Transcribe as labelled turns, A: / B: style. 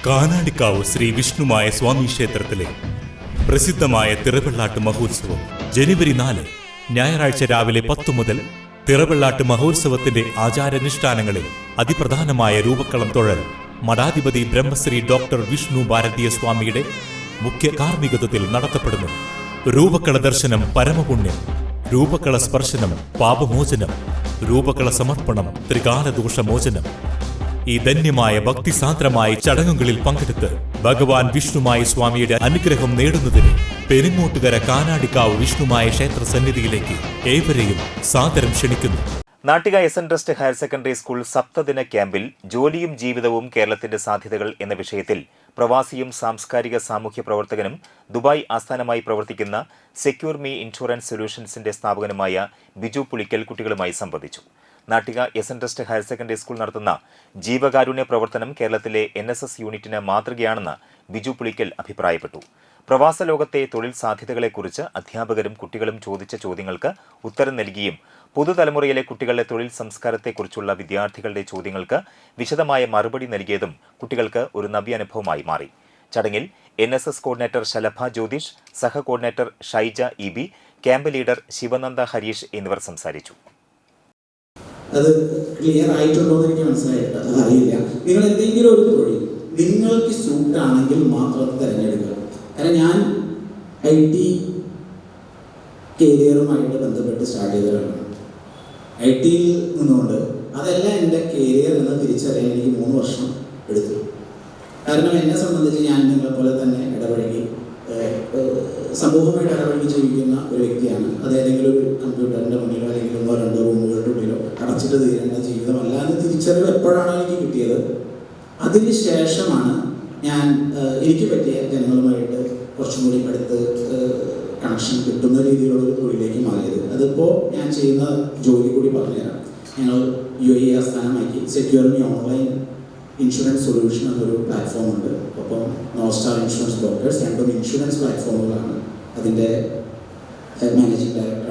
A: കാനാടിക്കാവ് ശ്രീ വിഷ്ണുമായ സ്വാമി ക്ഷേത്രത്തിലെ പ്രസിദ്ധമായ തിറവെള്ളാട്ട് മഹോത്സവം ജനുവരി 4 ഞായറാഴ്ച രാവിലെ 10 മുതൽ തിറവെള്ളാട്ട് മഹോത്സവത്തിന്റെ ആചാരാനുഷ്ഠാനങ്ങളിൽ അതിപ്രധാനമായ രൂപക്കളം തൊഴൽ മഠാധിപതി ബ്രഹ്മശ്രീ ഡോക്ടർ വിഷ്ണു ഭാരതീയ സ്വാമിയുടെ മുഖ്യ കാർമ്മികത്വത്തിൽ നടത്തപ്പെടുന്നു. രൂപക്കള ദർശനം പരമപുണ്യം, രൂപക്കള സ്പർശനം പാപമോചനം, രൂപക്കള സമർപ്പണം ത്രികാലദോഷമോചനം. ഈ ധന്യമായ ഭക്തിസാന്ദ്രമായ ചടങ്ങുകളിൽ പങ്കെടുത്ത് ഭഗവാൻ വിഷ്ണുമായ സ്വാമിയുടെ അനുഗ്രഹം നേടുന്നതിന് പെരിങ്ങോട്ടുകര കാനാടിക്കാവ് വിഷ്ണുമായ ക്ഷേത്ര സന്നിധിയിലേക്ക് ഏവരെയും സാദരം ക്ഷണിക്കുന്നു.
B: Nattika SN. Trust higher secondary school സപ്തദിന ക്യാമ്പിൽ ജോലിയും ജീവിതവും കേരളത്തിന്റെ സാധ്യതകൾ എന്ന വിഷയത്തിൽ പ്രവാസിയും സാംസ്കാരിക സാമൂഹ്യ പ്രവർത്തകനും ദുബായ് ആസ്ഥാനമായി പ്രവർത്തിക്കുന്ന സെക്യൂർ മീ ഇൻഷുറൻസ് സൊല്യൂഷൻസിന്റെ സ്ഥാപകനുമായ ബിജു പുളിക്കൽ കുട്ടികളുമായി സംവദിച്ചു. Nattika SN. Trust higher secondary school നടത്തുന്ന ജീവകാരുണ്യ പ്രവർത്തനം കേരളത്തിലെ NSS യൂണിറ്റിന് മാതൃകയാണെന്ന് ബിജു പുളിക്കൽ അഭിപ്രായപ്പെട്ടു. പ്രവാസ ലോകത്തെ തൊഴിൽ സാധ്യതകളെക്കുറിച്ച് അധ്യാപകരും കുട്ടികളും ചോദിച്ച ചോദ്യങ്ങൾക്ക് ഉത്തരം നൽകിയും പുതുതലമുറയിലെ കുട്ടികളുടെ തൊഴിൽ സംസ്കാരത്തെക്കുറിച്ചുള്ള വിദ്യാർത്ഥികളുടെ ചോദ്യങ്ങൾക്ക് വിശദമായ മറുപടി നൽകിയതും കുട്ടികൾക്ക് ഒരു നവ്യാനുഭവമായി മാറി. ചടങ്ങിൽ NSS കോർഡിനേറ്റർ ശലഭ ജ്യോതിഷ്, സഹ coordinator Shaija EB, camp leader Shivananda Harish എന്നിവർ സംസാരിച്ചു.
C: അത് ക്ലിയർ ആയിട്ടുണ്ടോ എന്ന് എനിക്ക് മനസ്സിലായിട്ട് അറിയില്ല. നിങ്ങൾ എന്തെങ്കിലും ഒരു തൊഴിൽ നിങ്ങൾക്ക് സൂട്ടാണെങ്കിൽ മാത്രം തിരഞ്ഞെടുക്കുക. കാരണം ഞാൻ IT കരിയറുമായിട്ട് ബന്ധപ്പെട്ട് സ്റ്റാർട്ട് ചെയ്തതാണ്. IT-യിൽ നിന്നുകൊണ്ട് അതല്ല എൻ്റെ കരിയർ എന്ന് തിരിച്ചറിയാൻ എനിക്ക് 3 വർഷം എടുത്തു. കാരണം എന്നെ സംബന്ധിച്ച് ഞാൻ നിങ്ങളെപ്പോലെ തന്നെ ഇടപഴകി സമൂഹമായിട്ട് ഇടപഴകി ജീവിക്കുന്ന ഒരു വ്യക്തിയാണ്. അത് ഏതെങ്കിലും ഒരു കമ്പ്യൂട്ടറിൻ്റെ മുന്നിലോ അല്ലെങ്കിൽ 1-2 റൂമുകളുടെ ഉള്ളിലോ അടച്ചിട്ട് തീരേണ്ട ജീവിതമല്ല എന്ന് തിരിച്ചറിവ് എപ്പോഴാണ് എനിക്ക് കിട്ടിയത്. അതിന് ശേഷമാണ് ഞാൻ എനിക്ക് പറ്റിയ ജനങ്ങളുമായിട്ട് കുറച്ചും കൂടി അടുത്ത് കണക്ഷൻ കിട്ടുന്ന രീതിയിലുള്ള ഒരു തൊഴിലേക്ക് മാറിയത്. അതിപ്പോൾ ഞാൻ ചെയ്യുന്ന ജോലി കൂടി പറഞ്ഞുതരാം. ഞങ്ങൾ UAE ആസ്ഥാനമാക്കി secure me online insurance solution എന്നൊരു പ്ലാറ്റ്ഫോം ഉണ്ട്. ഒപ്പം നോസ്റ്റാർ ഇൻഷുറൻസ് ബ്രോക്കേഴ്സ്, രണ്ടും ഇൻഷുറൻസ് പ്ലാറ്റ്ഫോമുകളാണ്. അതിൻ്റെ മാനേജിംഗ് ഡയറക്ടർ